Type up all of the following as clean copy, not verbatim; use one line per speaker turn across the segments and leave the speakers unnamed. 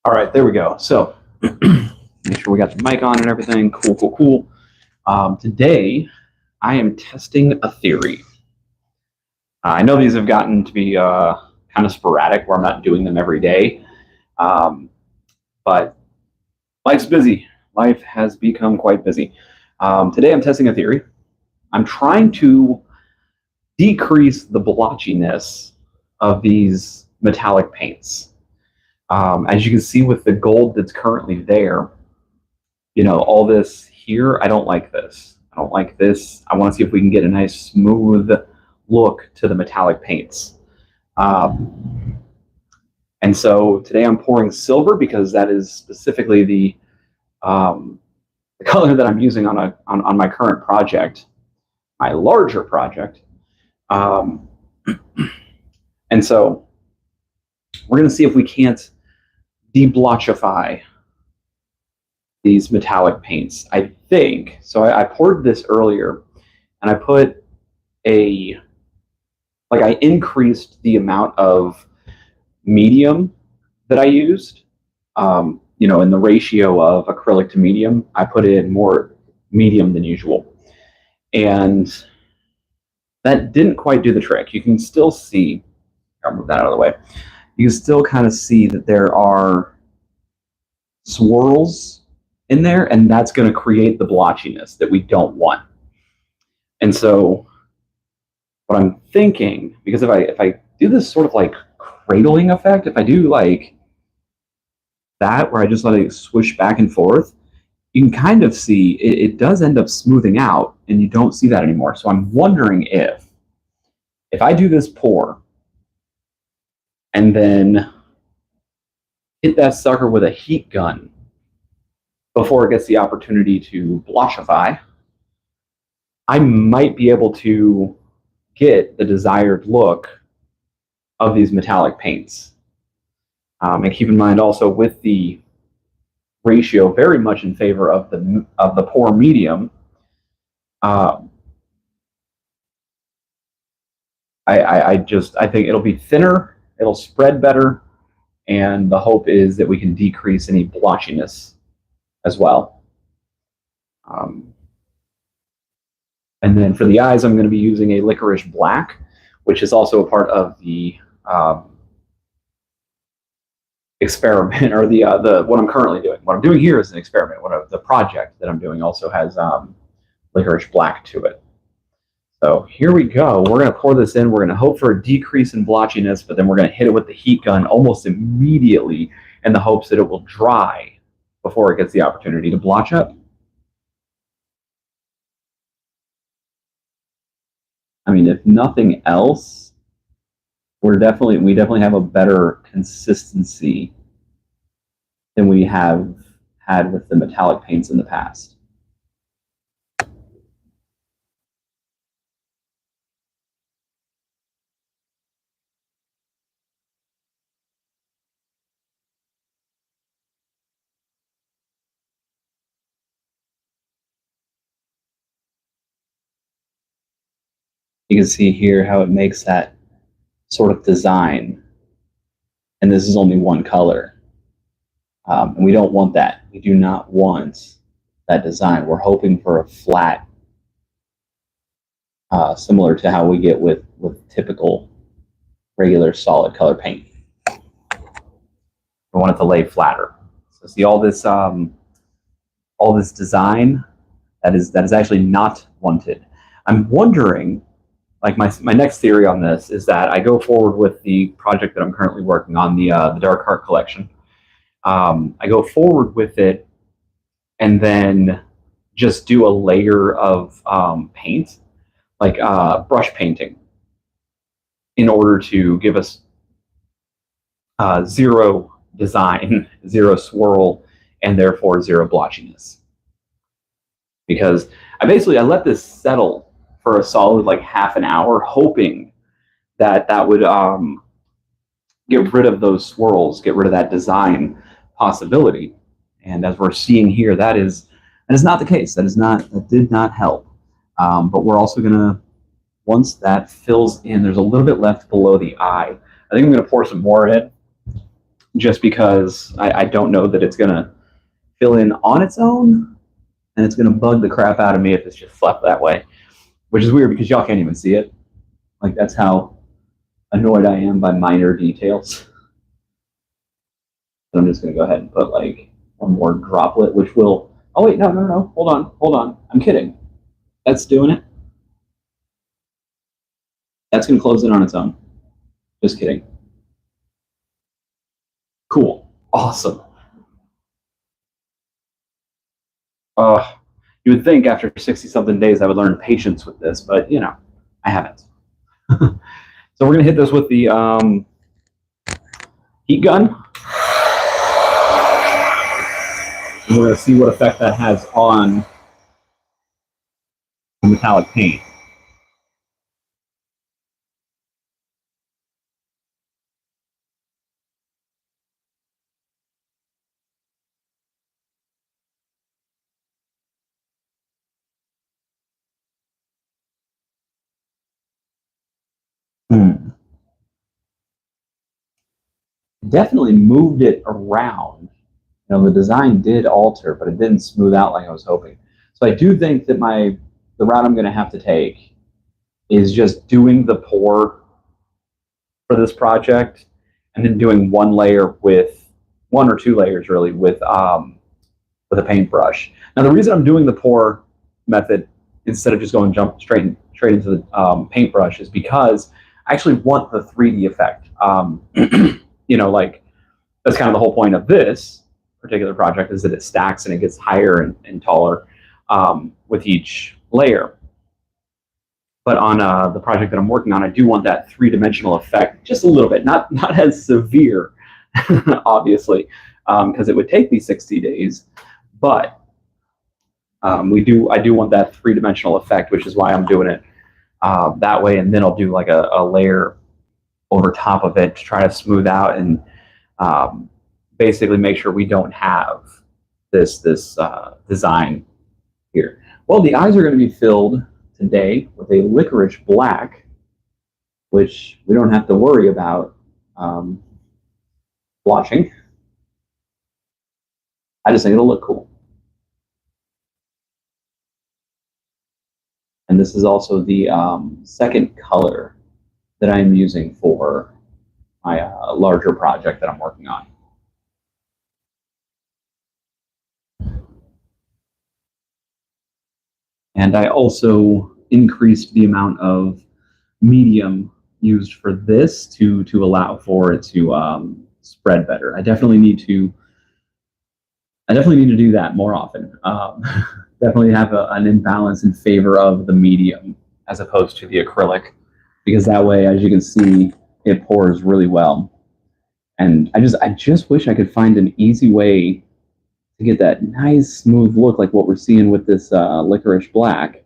All right, there we go. So make sure we got the mic on and everything. Cool, cool, cool. Today, I am testing a theory. I know these have gotten to be kind of sporadic where I'm not doing them every day, but life's busy. Life has become quite busy. Today, I'm testing a theory. I'm trying to decrease the blotchiness of these metallic paints. As you can see with the gold that's currently there, all this here, I don't like this. I don't like this. I want to see if we can get a nice smooth look to the metallic paints. And so today I'm pouring silver because that is specifically the color that I'm using on my current project, my larger project. And so we're going to see if we can't deblotchify these metallic paints. I think so. I poured this earlier, and I put I increased the amount of medium that I used. In the ratio of acrylic to medium, I put in more medium than usual, and that didn't quite do the trick. You can still see. I'll move that out of the way. You can still kind of see that there are swirls in there, and that's going to create the blotchiness that we don't want. And so what I'm thinking, because if I do this sort of like cradling effect, if I do like that where I just let it swish back and forth, you can kind of see it does end up smoothing out, and you don't see that anymore. So I'm wondering if I do this pour and then hit that sucker with a heat gun before it gets the opportunity to blotchify, I might be able to get the desired look of these metallic paints. And keep in mind also with the ratio very much in favor of the pour medium, I think it'll be thinner, it'll spread better, and the hope is that we can decrease any blotchiness as well. And then for the eyes, I'm going to be using a licorice black, which is also a part of the experiment, or the what I'm currently doing. What I'm doing here is an experiment. The project that I'm doing also has licorice black to it. So here we go. We're going to pour this in. We're going to hope for a decrease in blotchiness, but then we're going to hit it with the heat gun almost immediately in the hopes that it will dry before it gets the opportunity to blotch up. I mean, if nothing else, we definitely have a better consistency than we have had with the metallic paints in the past. You can see here how it makes that sort of design, and this is only one color. And we don't want that. We do not want that design. We're hoping for a flat, similar to how we get with typical regular solid color paint. We want it to lay flatter. So see all this design that is actually not wanted. I'm wondering, like my next theory on this is that I go forward with the project that I'm currently working on, the Dark Heart collection. I go forward with it and then just do a layer of paint, like brush painting, in order to give us zero design, zero swirl, and therefore zero blotchiness. Because I let this settle for a solid like half an hour, hoping that would get rid of those swirls, get rid of that design possibility. And as we're seeing here, that is not the case. That did not help. But we're also gonna, once that fills in, there's a little bit left below the eye. I think I'm gonna pour some more in just because I don't know that it's going to fill in on its own, and it's going to bug the crap out of me if it's just left that way, which is weird because y'all can't even see it. Like, that's how annoyed I am by minor details. So I'm just going to go ahead and put like one more droplet, which will, oh wait, no, hold on, I'm kidding. That's doing it. That's going to close it on its own. Just kidding. Cool. Awesome. You would think after 60 something days I would learn patience with this, but you know, I haven't. So we're going to hit this with the heat gun. And we're going to see what effect that has on the metallic paint. Definitely moved it around. You know, the design did alter, but it didn't smooth out like I was hoping. So I do think that the route I'm going to have to take is just doing the pour for this project, and then doing one layer with one or two layers really with a paintbrush. Now the reason I'm doing the pour method instead of just going jump straight into the paintbrush is because I actually want the 3D effect. You know, like that's kind of the whole point of this particular project, is that it stacks and it gets higher and taller with each layer. But on the project that I'm working on, I do want that three-dimensional effect just a little bit, not as severe, obviously, because it would take me 60 days. But I do want that three-dimensional effect, which is why I'm doing it that way. And then I'll do like a layer over top of it to try to smooth out and basically make sure we don't have this design here. Well, the eyes are going to be filled today with a licorice black, which we don't have to worry about blotching. I just think it'll look cool. And this is also the second color that I'm using for my larger project that I'm working on. And I also increased the amount of medium used for this to allow for it to spread better. I definitely need to do that more often. Definitely have an imbalance in favor of the medium as opposed to the acrylic, because that way, as you can see, it pours really well. And I just wish I could find an easy way to get that nice smooth look like what we're seeing with this licorice black,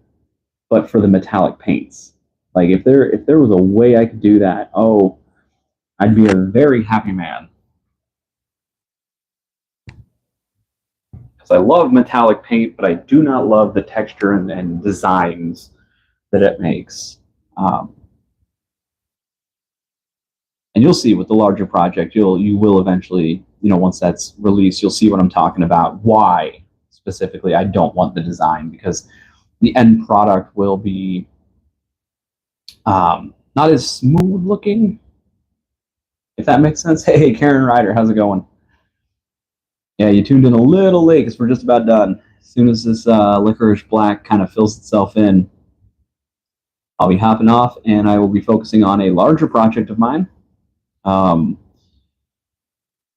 but for the metallic paints. Like if there was a way I could do that, oh, I'd be a very happy man. Because I love metallic paint, but I do not love the texture and designs that it makes. And you'll see with the larger project, you will eventually, you know, once that's released, you'll see what I'm talking about. Why specifically I don't want the design, because the end product will be not as smooth looking, if that makes sense. Hey, Karen Ryder, how's it going? Yeah, you tuned in a little late because we're just about done. As soon as this licorice black kind of fills itself in, I'll be hopping off, and I will be focusing on a larger project of mine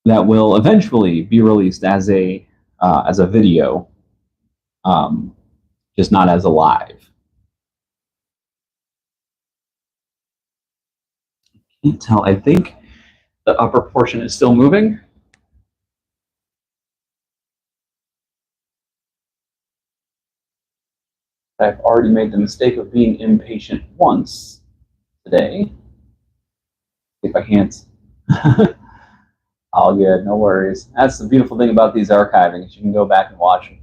that will eventually be released as a video, just not as a live. Can't tell. I think the upper portion is still moving. I've already made the mistake of being impatient once today. If I can't. All good, no worries. That's the beautiful thing about these archiving, is you can go back and watch them.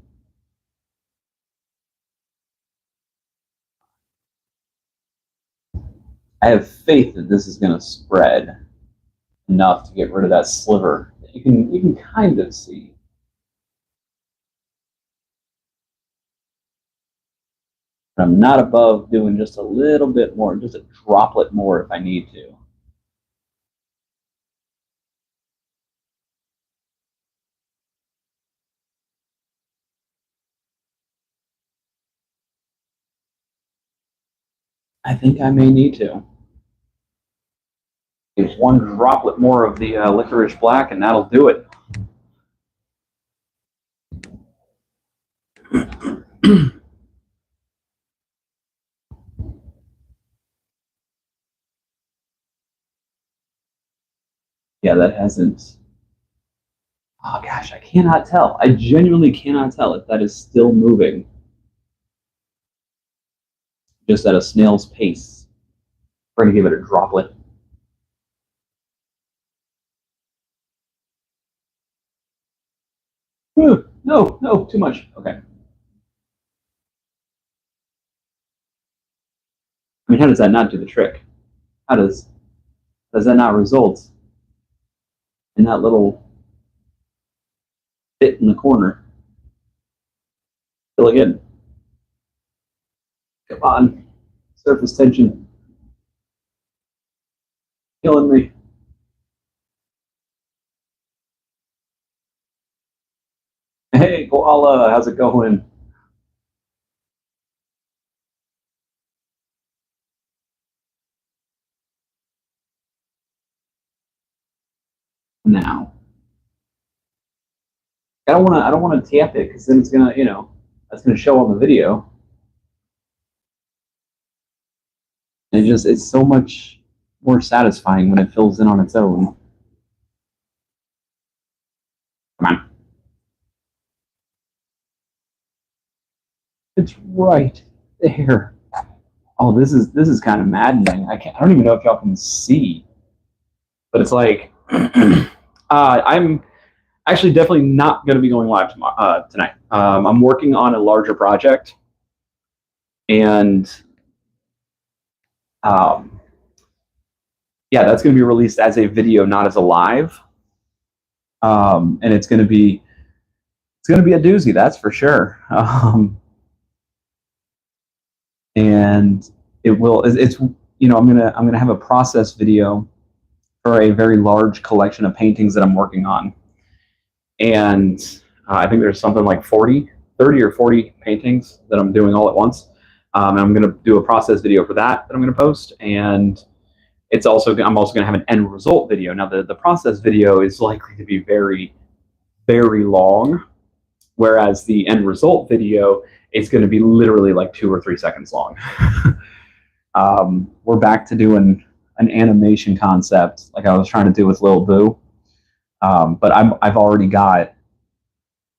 I have faith that this is going to spread enough to get rid of that sliver you can kind of see. I'm not above doing just a little bit more, just a droplet more if I need to. I think I may need to. Use one droplet more of the licorice black, and that'll do it. Yeah, that hasn't. Oh gosh, I cannot tell. I genuinely cannot tell if that is still moving. Just at a snail's pace. We're going to give it a droplet. Ooh, no, too much. Okay. I mean, how does that not do the trick? How does that not result in that little bit in the corner? Fill again. Come on. Surface tension. Killing me. Hey, Koala, how's it going? Now. I don't wanna tap it because then it's gonna, that's gonna show on the video. And it's so much more satisfying when it fills in on its own. Come on. It's right there. Oh, this is kind of maddening. I don't even know if y'all can see, but it's like I'm actually definitely not going to be going live tonight. I'm working on a larger project, and yeah, that's going to be released as a video, not as a live. And it's going to be a doozy, that's for sure. And it will. It's I'm gonna have a process video for a very large collection of paintings that I'm working on, and I think there's something like 30 or 40 paintings that I'm doing all at once. And I'm gonna do a process video for that I'm gonna post, and I'm also gonna have an end result video. Now the process video is likely to be very, very long, whereas the end result video is going to be literally like 2 or 3 seconds long. We're back to doing an animation concept like I was trying to do with Lil Boo. But I've already got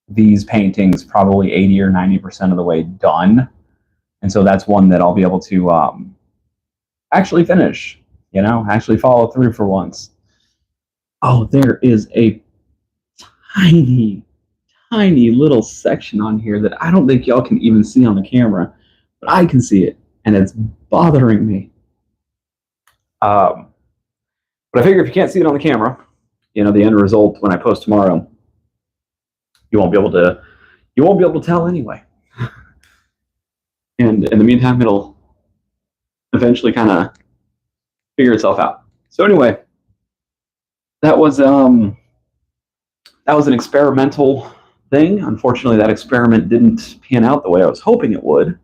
these paintings probably 80 or 90% of the way done. And so that's one that I'll be able to actually finish, actually follow through for once. Oh, there is a tiny little section on here that I don't think y'all can even see on the camera, but I can see it, and it's bothering me. But I figure if you can't see it on the camera, the end result when I post tomorrow, you won't be able to tell anyway. And in the meantime, it'll eventually kind of figure itself out. So anyway, that was an experimental thing. Unfortunately, that experiment didn't pan out the way I was hoping it would.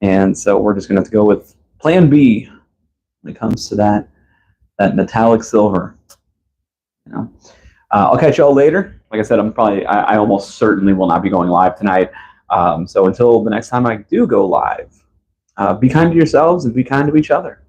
And so we're just going to have to go with plan B when it comes to that metallic silver. I'll catch y'all later. Like I said, I almost certainly will not be going live tonight. So until the next time I do go live, be kind to yourselves and be kind to each other.